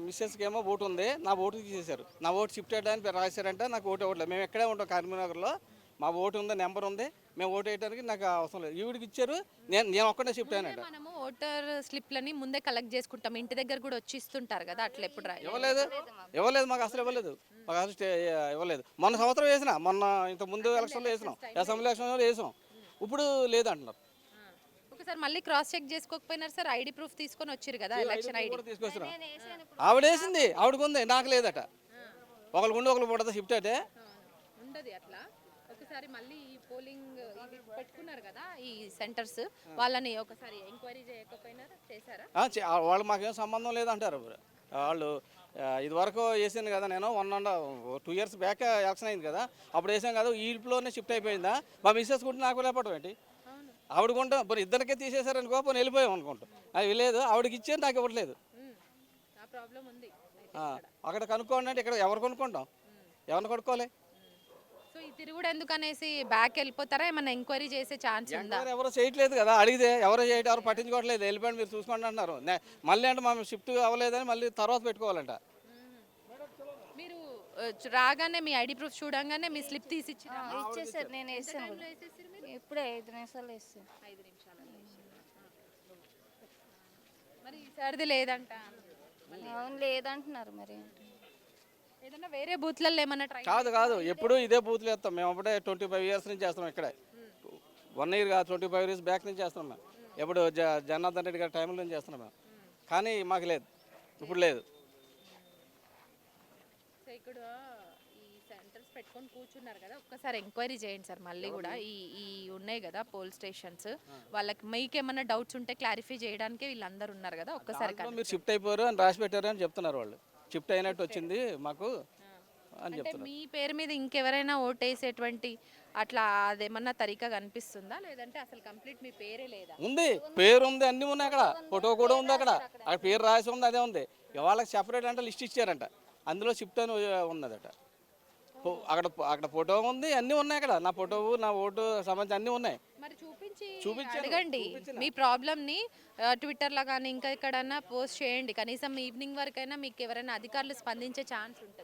మిస్సెస్కి ఏమో ఓటు ఉంది, నా ఓటు తీసేశారు. నా ఓటు షిఫ్ట్ చేయడానికి రాశారంటే నాకు ఓటు ఇవ్వట్లేదు. మేము ఎక్కడే ఉంటాం కరీంనగర్లో, మా ఓటు ఉంది, నెంబర్ ఉంది, మేము ఓటు వేయడానికి నాకు అవసరం లేదు. ఈవిడికి ఇచ్చారు, నేను ఒక్కడే షిఫ్ట్ అయినట్టు. మనము ఓటర్ స్లిప్లని ముందే కలెక్ట్ చేసుకుంటాం, ఇంటి దగ్గర కూడా వచ్చి ఇస్తుంటారు కదా, అట్లా ఎప్పుడు ఇవ్వలేదు, ఇవ్వలేదు, మాకు అసలు ఇవ్వలేదు, మాకు అసలు ఇవ్వలేదు. మొన్న సంవత్సరం వేసినా, మొన్న ఇంత ముందు ఎలక్షన్లో వేసినాం, అసెంబ్లీ ఎలక్షన్లో వేసాం, ఇప్పుడు లేదంటున్నారు. ఒకసారి మళ్ళీ క్రాస్ చెక్ చేసుకోకపోయినారు సార్, ఐడి ప్రూఫ్ తీసుకొని వచ్చారు కదా, ఎలక్షన్ ఐడి కూడా తీసుకొచ్చినా, ఆవిడ వేసింది, ఆవిడకు ఉంది, నాకు లేదట. ఒకరికి ఉండి ఒకరు పడతా షిఫ్ట్ అయితే ఉండదు అట్లా. ఒకసారి మళ్ళీ ఈ పోలింగ్ ఇవి పెట్టుకున్నారు కదా ఈ సెంటర్స్, వాళ్ళని ఒకసారి ఎంక్వైరీ చేయకపోయినారా, చేశారా? వాళ్ళు మాకేం సంబంధం లేదంటారు వాళ్ళు. ఇది వరకు వేసాను కదా నేను 2 years బ్యాక్ ఎలక్షన్ అయింది కదా, అప్పుడు వేసాం కదా, ఈ ఇంట్లోనే షిఫ్ట్ అయిపోయిందా. మా మిస్సెస్ కూడా నాకు లేపడం ఏంటి, ఆవిడకుంటా మరి ఇద్దరికే తీసేశారని కోపం వెళ్ళిపోయాం అనుకుంటాం. అది లేదు, ఆవిడకి ఇచ్చేది నాకు ఇవ్వట్లేదు. ఆ ప్రాబ్లం ఉంది. అక్కడ కనుక్కోండి అంటే ఇక్కడ ఎవరు కొనుక్కుంటాం, ఎవరిని కొనుక్కోవాలి. సో ఈ తిరుగుడు ఎందుకనేసి బ్యాక్ వెళ్ళిపోతారా, ఏమన్నా ఎంక్వైరీ చేసే ఛాన్స్ ఉందా? ఎవరు చేయట్లేదు కదా, అడిగితే ఎవరు చేయటం, ఎవరు పట్టించుకోవట్లేదు, వెళ్ళిపోయింది మీరు చూసుకోండి అంటున్నారు. మళ్ళీ అంటే మేము షిఫ్ట్ అవ్వలేదని మళ్ళీ తర్వాత పెట్టుకోవాలంట. మీరు రాగానే మీ ఐడి ప్రూఫ్ చూడంగానే మీ స్లిప్ తీసి ఇచ్చిరా? ఇచ్చేసారు, నేను వేసాను కూడా. ఇప్పుడే 5 నిమిషాలు వేస్తాను. 5 నిమిషాలలో మరి ఈసారిది లేదంట. అవును, లేదంటున్నారు మరి. ఏదన్నా వేరే బూత్లలో ఏమన్నా ట్రై కాదు ఎప్పుడు ఇదే బూత్లు వేస్తాం మేము. అప్పుడే 25 years నుంచి చేస్తున్నాం ఇక్కడే. 1 year కాదు, 25 years బ్యాక్ నుంచి చేస్తున్నాం మేము. ఎప్పుడు జనార్దన్ రెడ్డి గారి టైంలో నుంచి చేస్తున్నాం మేము, కానీ మాకు లేదు, ఇప్పుడు లేదు. సో ఇక్కడ ఈ సెంటర్స్ పెట్టుకొని కూర్చున్నారు కదా, ఒక్కసారి ఎంక్వైరీ చేయండి సార్. మళ్ళీ కూడా ఈ ఈ ఉన్నాయి కదా పోల్ స్టేషన్స్, వాళ్ళకి మీకు ఏమైనా డౌట్స్ ఉంటే క్లారిఫై చేయడానికి వీళ్ళందరూ ఉన్నారు కదా, ఒక్కసారి మీరు షిఫ్ట్ అయిపోయారు అని రాసి పెట్టారు అని చెప్తున్నారు వాళ్ళు. షిఫ్ట్ అయినట్టు వచ్చింది మాకు అని అంటే చెప్తున్నారు. మీ పేరు మీద ఇంకెవరైనా ఓటేసేటువంటి అట్లా అదేమన్నా తరీకా కనిపిస్తుందా, లేదంటే అసలు కంప్లీట్ మీ పేరే లేదా? ఉంది, పేరు ఉంది, అన్నీ ఉన్నాయి అక్కడ, ఫోటో కూడా ఉంది అక్కడ పేరు రాసి ఉంది, అదే ఉంది. వాళ్ళకి సెపరేట్ అంటే లిస్ట్ ఇచ్చారంట, అందులో షిఫ్ట్ అని ఉన్నదట. అక్కడ ఫోటో ఉంది, అన్నీ ఉన్నాయి అక్కడ, నా ఫోటో, నా ఓటు సంబంధించి అన్నీ ఉన్నాయి. మరి చూపించి అడగండి మీ ప్రాబ్లమ్ని, ట్విట్టర్లో కానీ ఇంకా ఎక్కడన్నా పోస్ట్ చేయండి, కనీసం ఈవినింగ్ వరకైనా మీకు ఎవరైనా అధికారులు స్పందించే ఛాన్స్ ఉంటుంది.